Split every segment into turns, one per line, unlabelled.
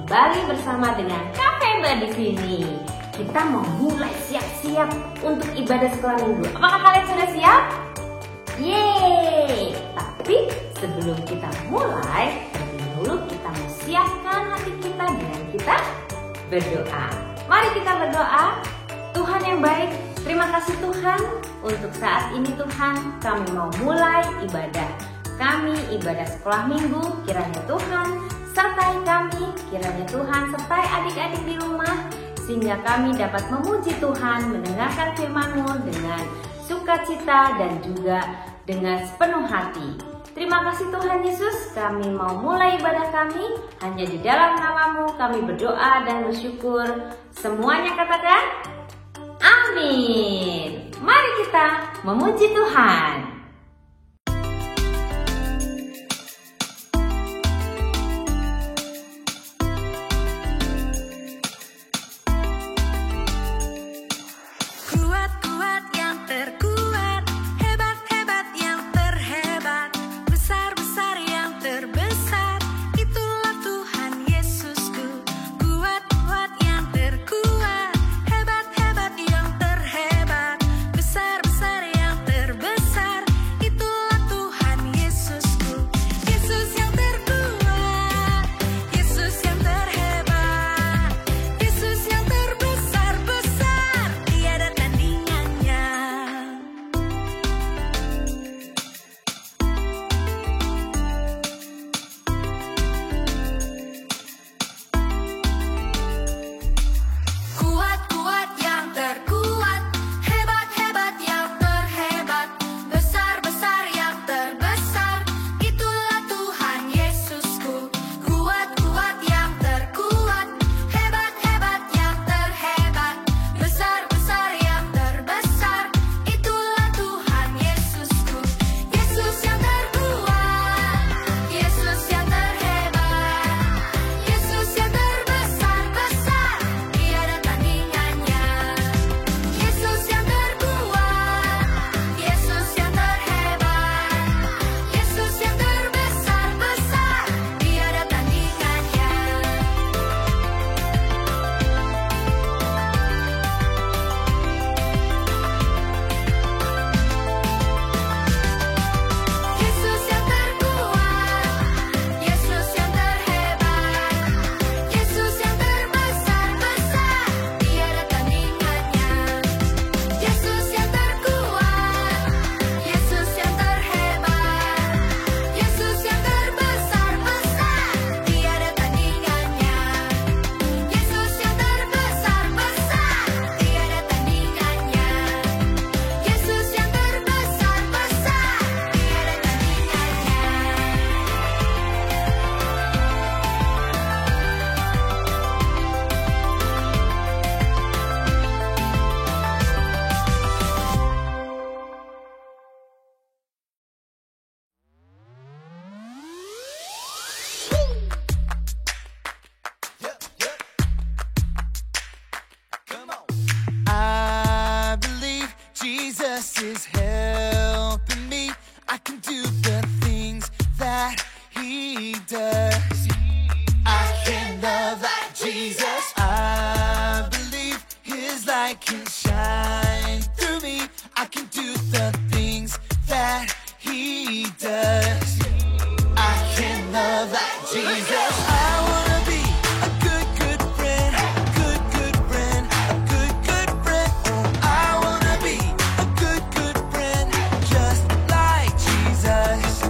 kembali bersama dengan Kak Feba di sini. Kita mau mulai siap-siap untuk ibadah sekolah minggu. Apakah kalian sudah siap? Yeay! Tapi sebelum kita mulai, terlebih dahulu kita mau siapkan hati kita dengan kita berdoa. Mari kita berdoa. Tuhan yang baik, terima kasih Tuhan untuk saat ini Tuhan kami mau mulai ibadah. Kami ibadah sekolah minggu, kiranya Tuhan sertai kami, kiranya Tuhan sertai adik-adik di rumah, sehingga kami dapat memuji Tuhan, mendengarkan firman-Mu dengan sukacita dan juga dengan sepenuh hati. Terima kasih Tuhan Yesus, kami mau mulai ibadah kami, hanya di dalam nama-Mu kami berdoa dan bersyukur. Semuanya katakan, amin. Mari kita memuji Tuhan.
Jesus is helping me. I can do the things that He does. I can love like Jesus. I believe His light can shine through me. I can do the things that He does. I can love like Jesus. I wanna be a good, good friend, good, good friend, a good, good friend. Oh, I wanna be a good, good friend, just like Jesus.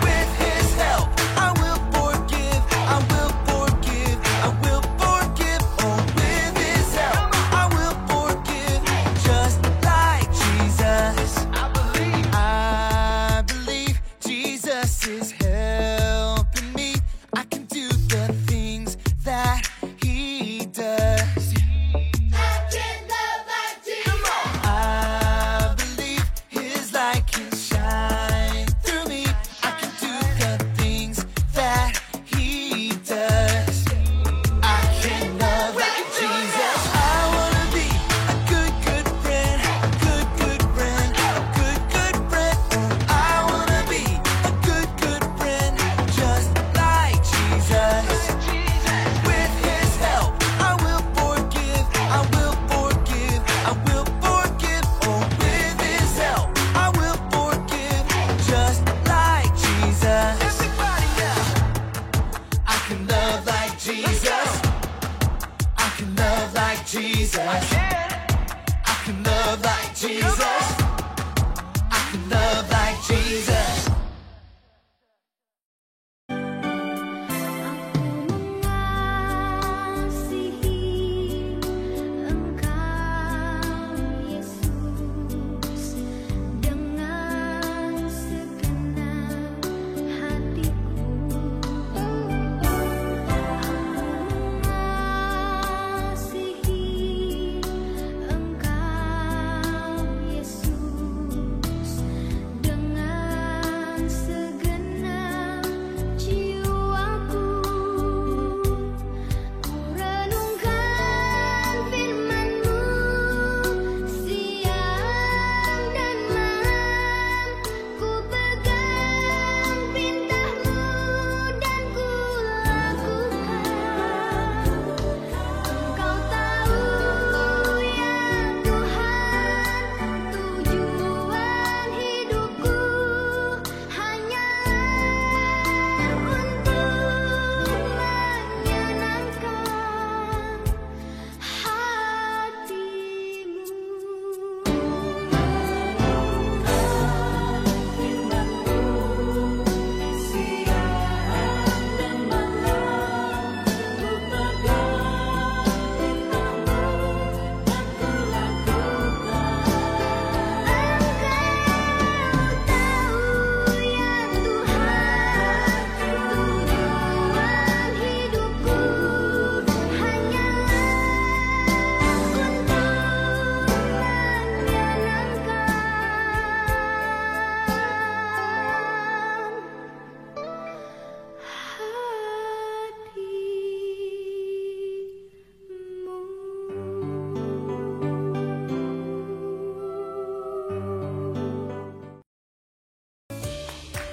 With His help, I will forgive, I will forgive, I will forgive. Oh, with His help, I will forgive, just like Jesus. I believe Jesus is helping me. I can do the things that He does. I can love like Jesus. I believe His light can shine through me. I can do the things that He does. I can love like Jesus. I wanna be a good, good friend, a good, good friend, a good, good friend. Oh, I wanna be a good, good friend, just like Jesus. can love like Jesus.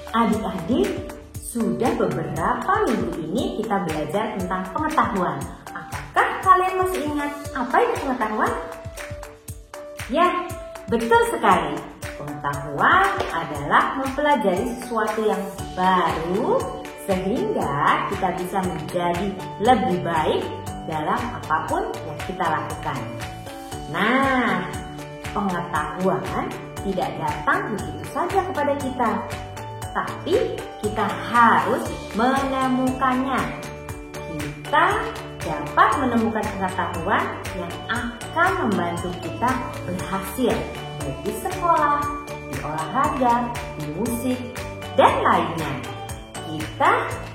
Adik-adik, sudah beberapa minggu ini kita belajar tentang pengetahuan. Apakah kalian masih ingat apa itu pengetahuan? Ya, betul sekali. Pengetahuan adalah mempelajari sesuatu yang baru sehingga kita bisa menjadi lebih baik dalam apapun yang kita lakukan. Nah, pengetahuan tidak datang begitu saja kepada kita, tapi kita harus menemukannya. Kita dapat menemukan pengetahuan yang akan membantu kita berhasil baik di sekolah, di olahraga, di musik, dan lainnya. Kita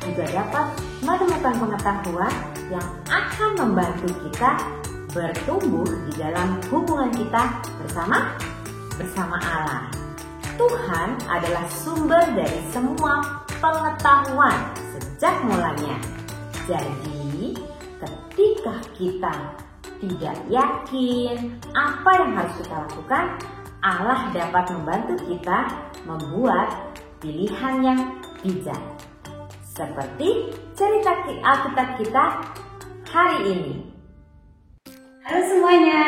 juga dapat menemukan pengetahuan yang akan membantu kita bertumbuh di dalam hubungan kita bersama Allah. Tuhan adalah sumber dari semua pengetahuan sejak mulanya. Jadi, ketika kita tidak yakin apa yang harus kita lakukan, Allah dapat membantu kita membuat pilihan yang bijak. Seperti cerita Alkitab kita hari ini.
Halo semuanya,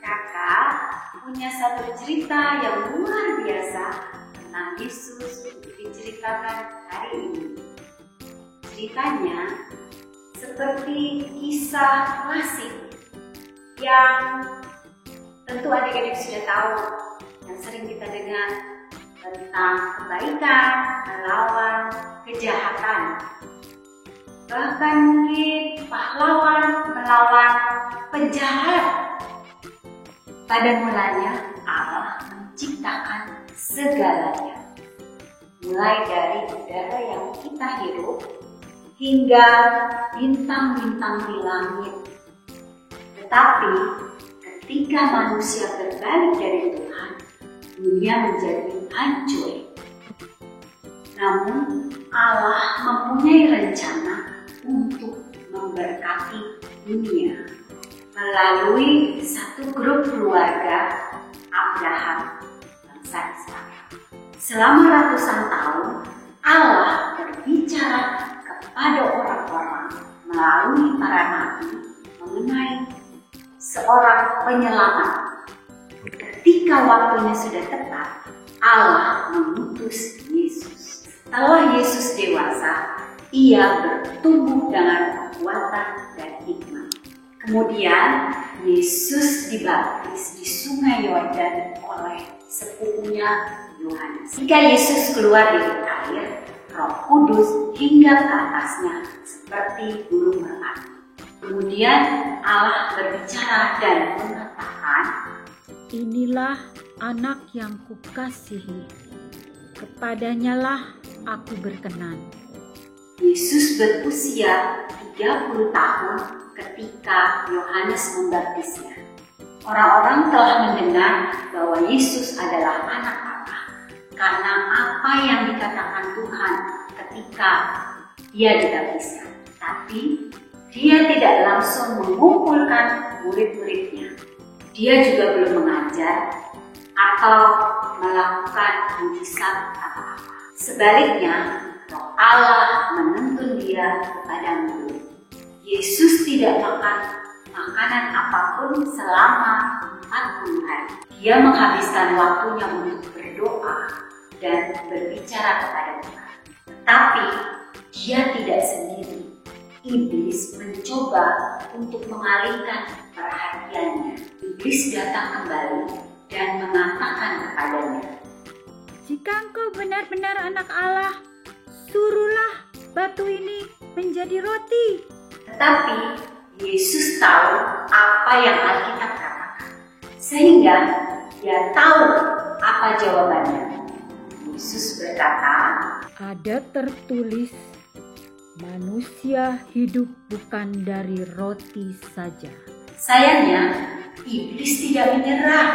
kakak punya satu cerita yang luar biasa tentang Yesus untuk diceritakan hari ini. Ceritanya seperti kisah klasik yang tentu adik-adik sudah tahu dan sering kita dengar tentang kebaikan melawan kejahatan. Bahkan mungkin pahlawan melawan penjahat. Pada mulanya Allah menciptakan segalanya, mulai dari udara yang kita hirup hingga bintang-bintang di langit. Tetapi ketika manusia berbalik dari Tuhan, dunia menjadi hancur. Namun Allah mempunyai rencana untuk memberkati dunia melalui satu grup keluarga Abraham, bangsa Israel. Selama ratusan tahun, Allah berbicara kepada orang-orang melalui para nabi mengenai seorang penyelamat. Ketika waktunya sudah tepat, Allah mengutus Yesus. Setelah Yesus dewasa, ia bertumbuh dengan kekuatan dan hikmat. Kemudian Yesus dibaptis di Sungai Yordan oleh sepupunya Yohanes. Jika Yesus keluar dari air, Roh Kudus hinggap ke atasnya seperti burung merpati. Kemudian Allah berbicara dan mengatakan,
"Inilah anak yang kukasihi, kepadanyalah aku berkenan."
Yesus berusia 30 tahun ketika Yohanes membaptisnya. Orang-orang telah mendengar bahwa Yesus adalah anak Allah karena apa yang dikatakan Tuhan ketika dia dibaptiskan. Tapi dia tidak langsung mengumpulkan murid-muridnya. Dia juga belum mengajar atau melakukan mujizat apa-apa. Sebaliknya, Roh Allah menuntun dia ke padang gurun. Yesus tidak makan makanan apapun selama 40 hari. Dia menghabiskan waktunya untuk berdoa dan berbicara kepada Tuhan. Tetapi dia tidak sendiri. Iblis mencoba untuk mengalihkan perhatiannya. Iblis datang kembali dan mengatakan kepadanya,
"Jika engkau benar-benar anak Allah, suruhlah batu ini menjadi roti."
Tetapi Yesus tahu apa yang Alkitab katakan, sehingga dia tahu apa jawabannya. Yesus berkata,
"Ada tertulis, manusia hidup bukan dari roti saja."
sayangnya iblis tidak menyerah.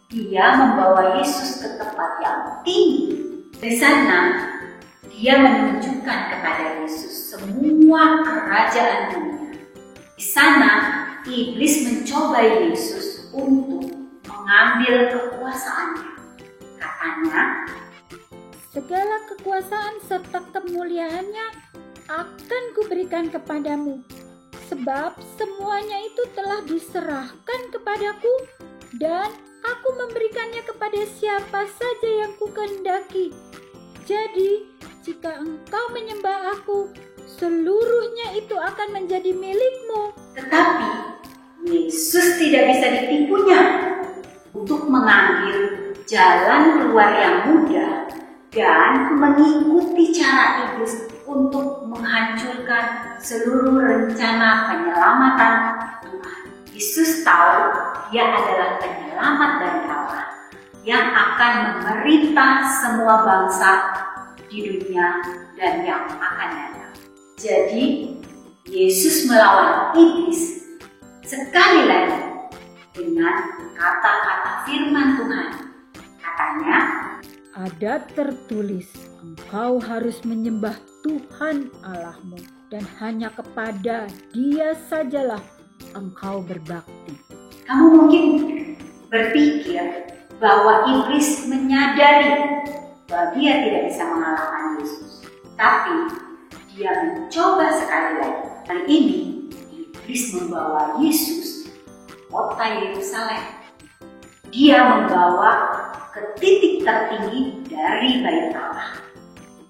Dia membawa Yesus ke tempat yang tinggi. Di sana, dia menunjukkan kepada Yesus semua kerajaan dunia. Di sana, iblis mencoba Yesus untuk mengambil kekuasaannya. Katanya,
"Segala kekuasaan serta kemuliaannya akan kuberikan kepadamu, sebab semuanya itu telah diserahkan kepadaku, dan aku memberikannya kepada siapa saja yang kukehendaki. Jadi, jika engkau menyembah aku, seluruhnya itu akan menjadi milikmu."
tetapi Yesus tidak bisa ditipunya. Untuk mengambil jalan keluar yang mudah dan mengikuti cara iblis untuk menghancurkan seluruh rencana penyelamatan Tuhan. Yesus tahu dia adalah penyelamat dari Allah yang akan memerintah semua bangsa di dunia dan yang akan datang. Jadi, Yesus melawan iblis sekali lagi dengan kata-kata firman Tuhan. Katanya,
"Ada tertulis, engkau harus menyembah Tuhan Allahmu, dan hanya kepada Dia sajalah engkau berbakti."
kamu mungkin berpikir bahwa iblis menyadari bahwa dia tidak bisa mengalahkan Yesus. Tapi dia mencoba sekali lagi. Kali ini iblis membawa Yesus ke kota Yerusalem. Dia membawa ke titik tertinggi dari Bait Allah.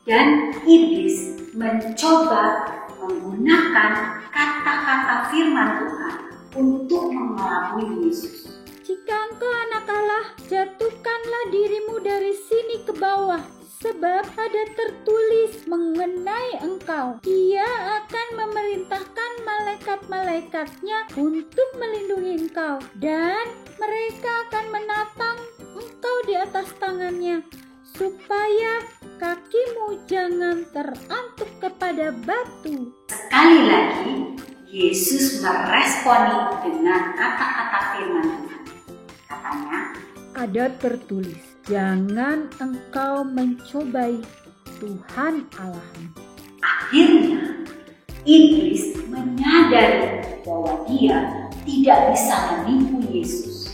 Dan iblis mencoba menggunakan kata-kata firman Tuhan untuk mengelabui Yesus.
"Jika engkau anak Allah, jatuhkanlah dirimu dari sini ke bawah, sebab ada tertulis mengenai engkau. Ia akan memerintahkan malaikat-malaikatnya untuk melindungi engkau, dan mereka akan menatang engkau di atas tangannya, supaya kakimu jangan terantuk kepada batu."
Sekali lagi, Yesus meresponi dengan kata-kata firman Tuhan. Katanya,
"Ada tertulis, jangan engkau mencobai Tuhan Allahmu."
akhirnya iblis menyadari bahwa dia tidak bisa menipu Yesus,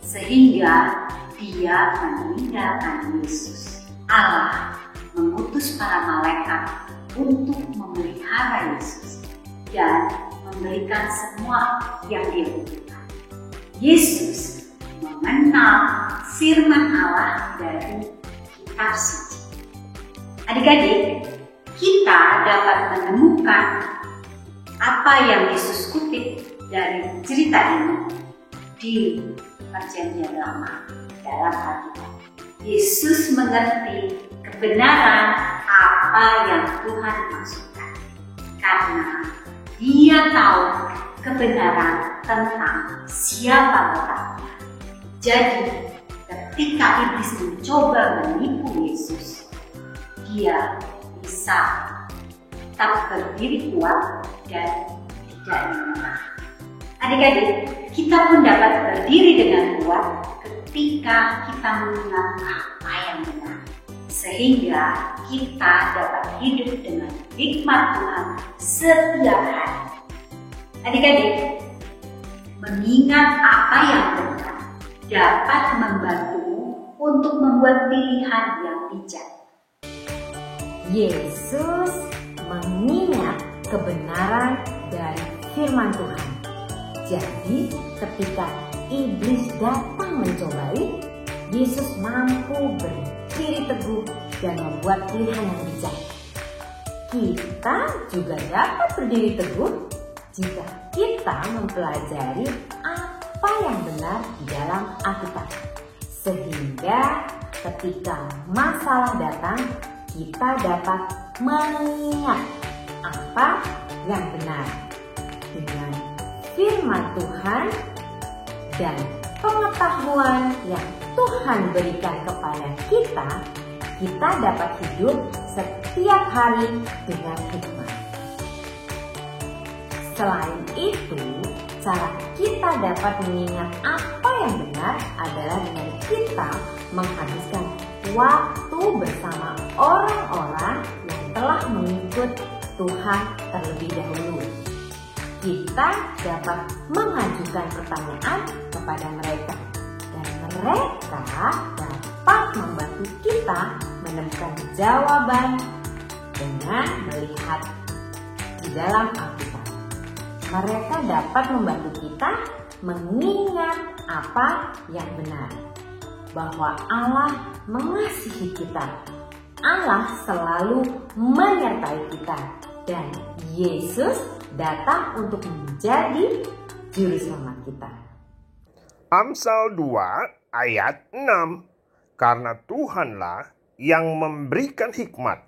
sehingga dia meninggalkan Yesus. Allah mengutus para malaikat untuk memelihara Yesus dan memberikan semua yang dia butuhkan. Yesus mengenal firman Allah dari kitab suci. Adik-adik, kita dapat menemukan apa yang Yesus kutip dari cerita ini di Perjanjian Lama. dalam Alkitab. Yesus mengerti kebenaran apa yang Tuhan maksudkan. Karena dia tahu kebenaran tentang siapa Bapaknya. Jadi, ketika iblis mencoba menipu Yesus, dia bisa tetap berdiri kuat dan tidak menyerah. Adik-adik, kita pun dapat berdiri dengan kuat ketika kita mengingat apa yang benar, sehingga kita dapat hidup dengan hikmat Tuhan setiap hari. Adik-adik, mengingat apa yang benar dapat membantumu untuk membuat pilihan yang bijak.
Yesus mengingat kebenaran dari firman Tuhan. Jadi ketika iblis datang mencobai, Yesus mampu berdiri teguh dan membuat pilihan yang bijak. Kita juga dapat berdiri teguh jika kita mempelajari apa yang benar di dalam Alkitab. Sehingga ketika masalah datang, kita dapat mengingat apa yang benar dengan firman Tuhan dan pengetahuan yang Tuhan berikan kepada kita. Kita dapat hidup setiap hari dengan hikmat. Selain itu, cara kita dapat mengingat apa yang benar adalah dengan kita menghabiskan waktu bersama orang-orang yang telah mengikut Tuhan terlebih dahulu. Kita dapat mengajukan pertanyaan kepada mereka dan mereka dapat membantu kita menemukan jawaban dengan melihat di dalam Alkitab. Mereka dapat membantu kita mengingat apa yang benar, bahwa Allah mengasihi kita, Allah selalu menyertai kita, dan Yesus datang untuk menjadi juru selamat kita.
Amsal 2 ayat 6. Karena Tuhanlah yang memberikan hikmat,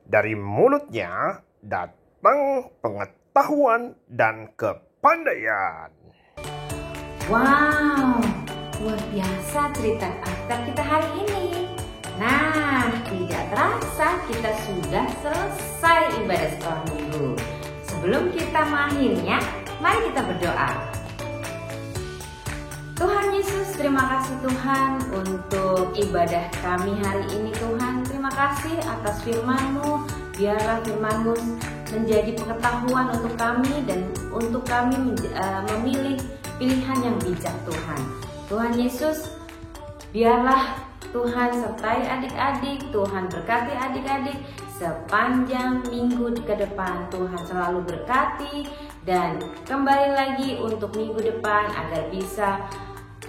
dari mulutnya datang pengetahuan dan kepandaian.
Wow, luar biasa cerita Alkitab kita hari ini. Nah, tidak terasa kita sudah selesai ibadah sekolah minggu. Sebelum kita mengakhirinya, mari kita berdoa. Tuhan Yesus, terima kasih Tuhan untuk ibadah kami hari ini Tuhan. Terima kasih atas firman-Mu. Biarlah firman-Mu menjadi pengetahuan untuk kami dan untuk kami memilih pilihan yang bijak Tuhan. Tuhan Yesus, biarlah Tuhan sertai adik-adik, Tuhan berkati adik-adik sepanjang minggu ke depan. Tuhan selalu berkati dan kembali lagi untuk minggu depan agar bisa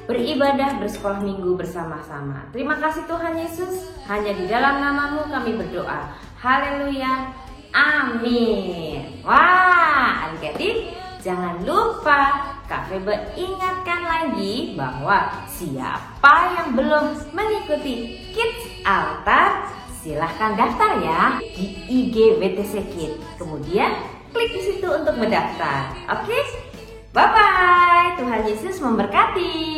beribadah bersekolah minggu bersama-sama. Terima kasih Tuhan Yesus, hanya di dalam nama-Mu kami berdoa. Haleluya, amin. Wah, adik-adik, jangan lupa Kak Febe ingatkan lagi bahwa siapa yang belum mengikuti Kids Altar, silahkan daftar ya di IG WTC Kids. Kemudian klik di situ untuk mendaftar. Oke? Bye-bye. Tuhan Yesus memberkati.